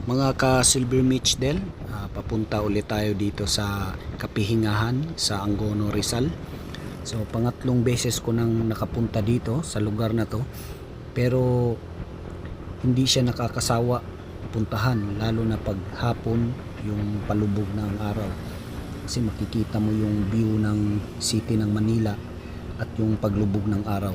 Mga ka-Silver Mitchdel, papunta ulit tayo dito sa Kapihingahan sa Angono, Rizal. So pangatlong beses ko nang nakapunta dito sa lugar na to, pero hindi siya nakakasawa puntahan, lalo na pag hapon, yung palubog ng araw, kasi makikita mo yung view ng city ng Manila at yung paglubog ng araw.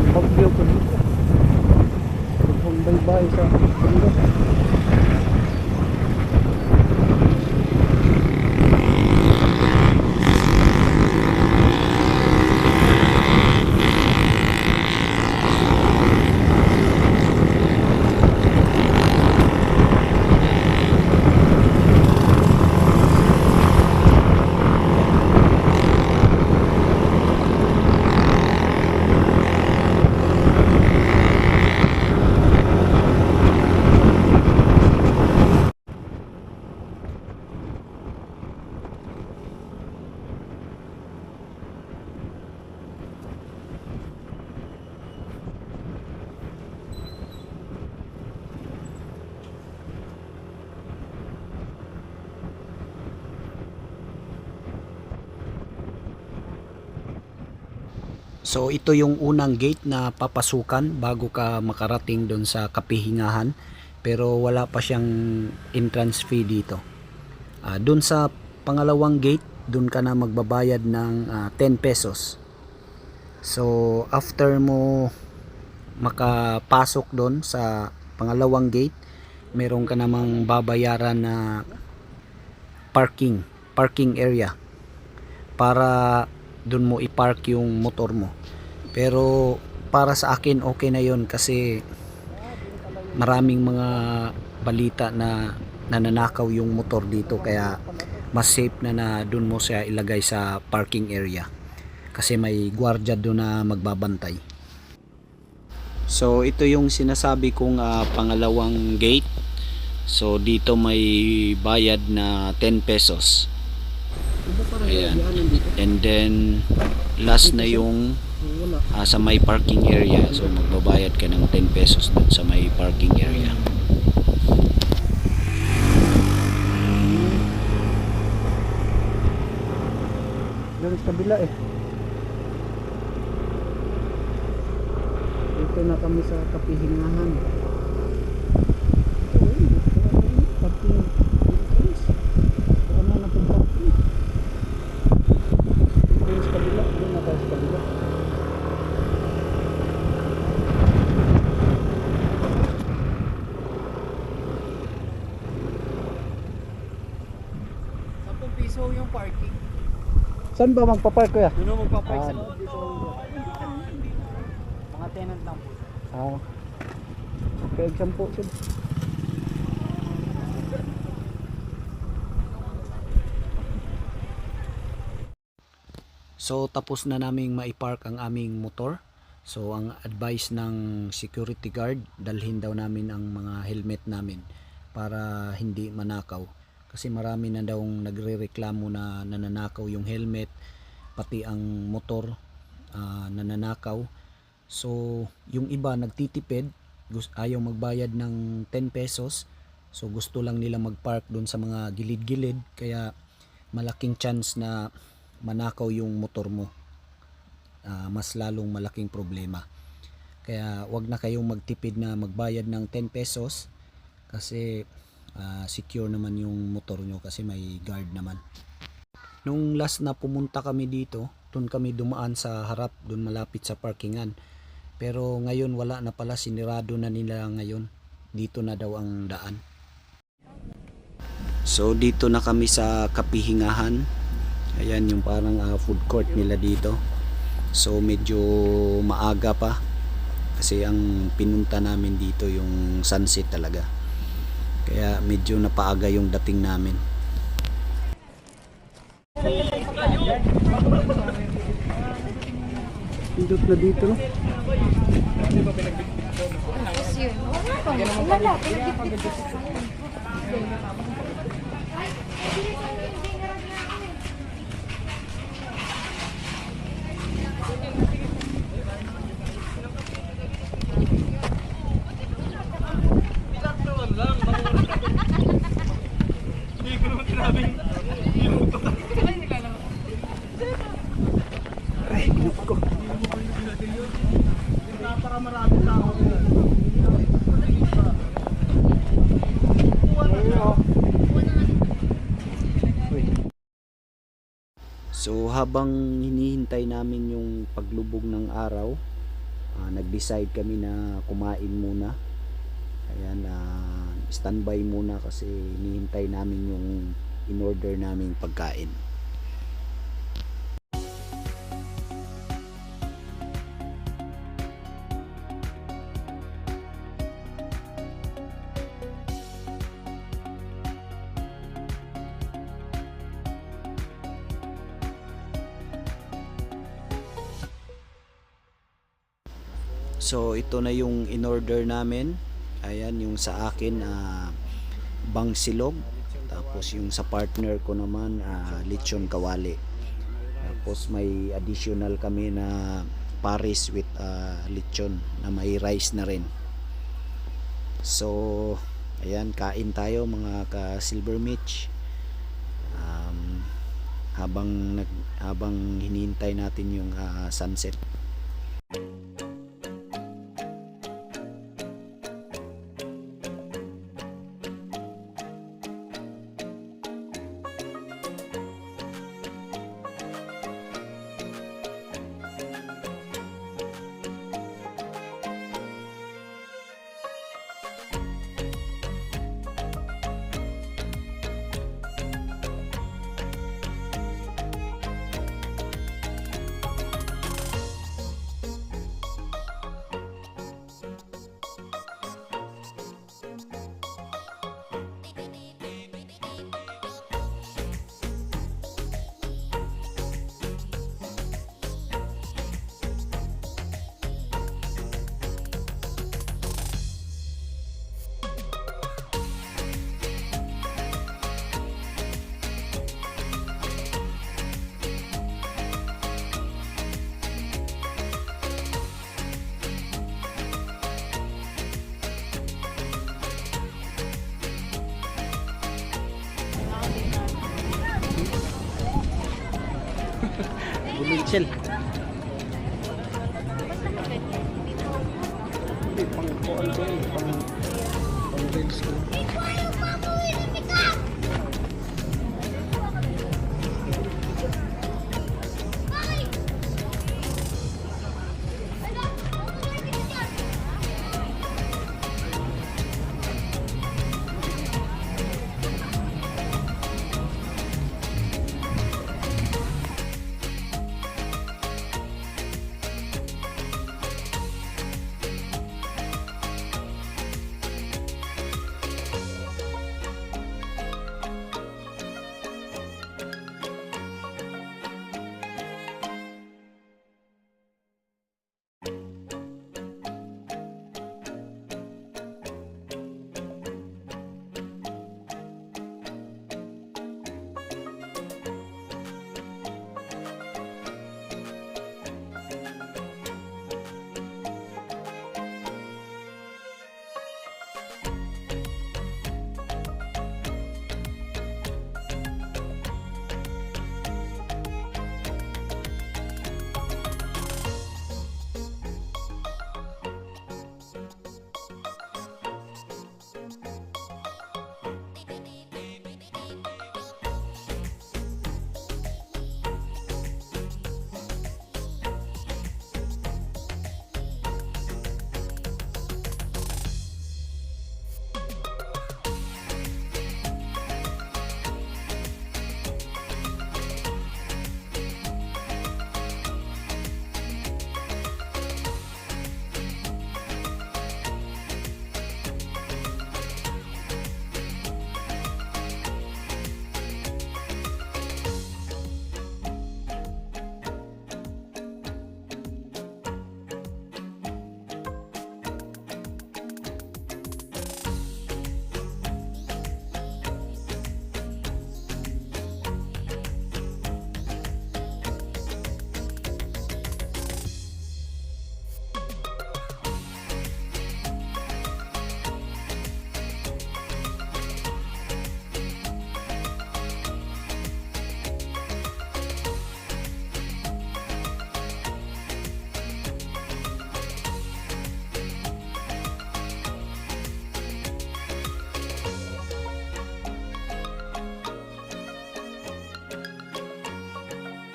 Pagbagyo ko dito, baybay sa bundok. So ito yung unang gate na papasukan bago ka makarating doon sa Kapihingahan, pero wala pa siyang entrance fee dito. Doon sa pangalawang gate, doon ka na magbabayad ng 10 pesos. So after mo makapasok doon sa pangalawang gate, meron ka namang babayaran na parking area para doon mo i-park yung motor mo. Pero para sa akin okay na yon, kasi maraming mga balita na nananakaw yung motor dito, kaya mas safe na doon mo siya ilagay sa parking area, kasi may gwardiya doon na magbabantay. So ito yung sinasabi kong pangalawang gate. So dito may bayad na 10 pesos. Ayan. And then last na yung sa may parking area. So magbabayad ka ng 10 pesos dun sa may parking area. Doon sa kabila eh. Dito na kami sa Kapihingahan. Parking. Ano na po parking? Doon sa kabila. Doon na tayo sa kabila. Piso yung parking. Saan ba magpapark kuya? Doon magpapark sa Ah. mga tenant lang po. Okay, example po. So tapos na naming maipark ang aming motor. So ang advice ng security guard, dalhin daw namin ang mga helmet namin para hindi manakaw. Kasi marami na daw nagrereklamo na nananakaw yung helmet, pati ang motor nananakaw. So yung iba nagtitipid, ayaw magbayad ng 10 pesos. So gusto lang nila magpark doon sa mga gilid-gilid, kaya malaking chance na manakaw yung motor mo. mas lalong malaking problema. Kaya wag na kayong magtipid na magbayad ng 10 pesos kasi secure naman yung motor nyo kasi may guard naman. Nung last na pumunta kami dito, doon kami dumaan sa harap, doon malapit sa parkingan. Pero ngayon wala na pala, sinirado na nila ngayon. Dito na daw ang daan. So dito na kami sa Kapihingahan. Ayan yung parang food court nila dito. So medyo maaga pa kasi ang pinunta namin dito yung sunset talaga. Kaya medyo napaaga yung dating namin. Pindot na dito, no? Wala, pinagdipit ko. Ay, ginip ko. So habang hinihintay namin yung paglubog ng araw, nag-decide kami na kumain muna. Ayan, standby muna kasi hinihintay namin yung in-order naming pagkain. So ito na yung in-order namin. Ayan yung sa akin bangsilog. Tapos yung sa partner ko naman lechon kawali. Tapos may additional kami na pares with lechon na may rice na rin. So ayan, kain tayo mga ka Silver Mitch. Habang hinihintay natin yung sunset. Bulinchel. Pang reels ko.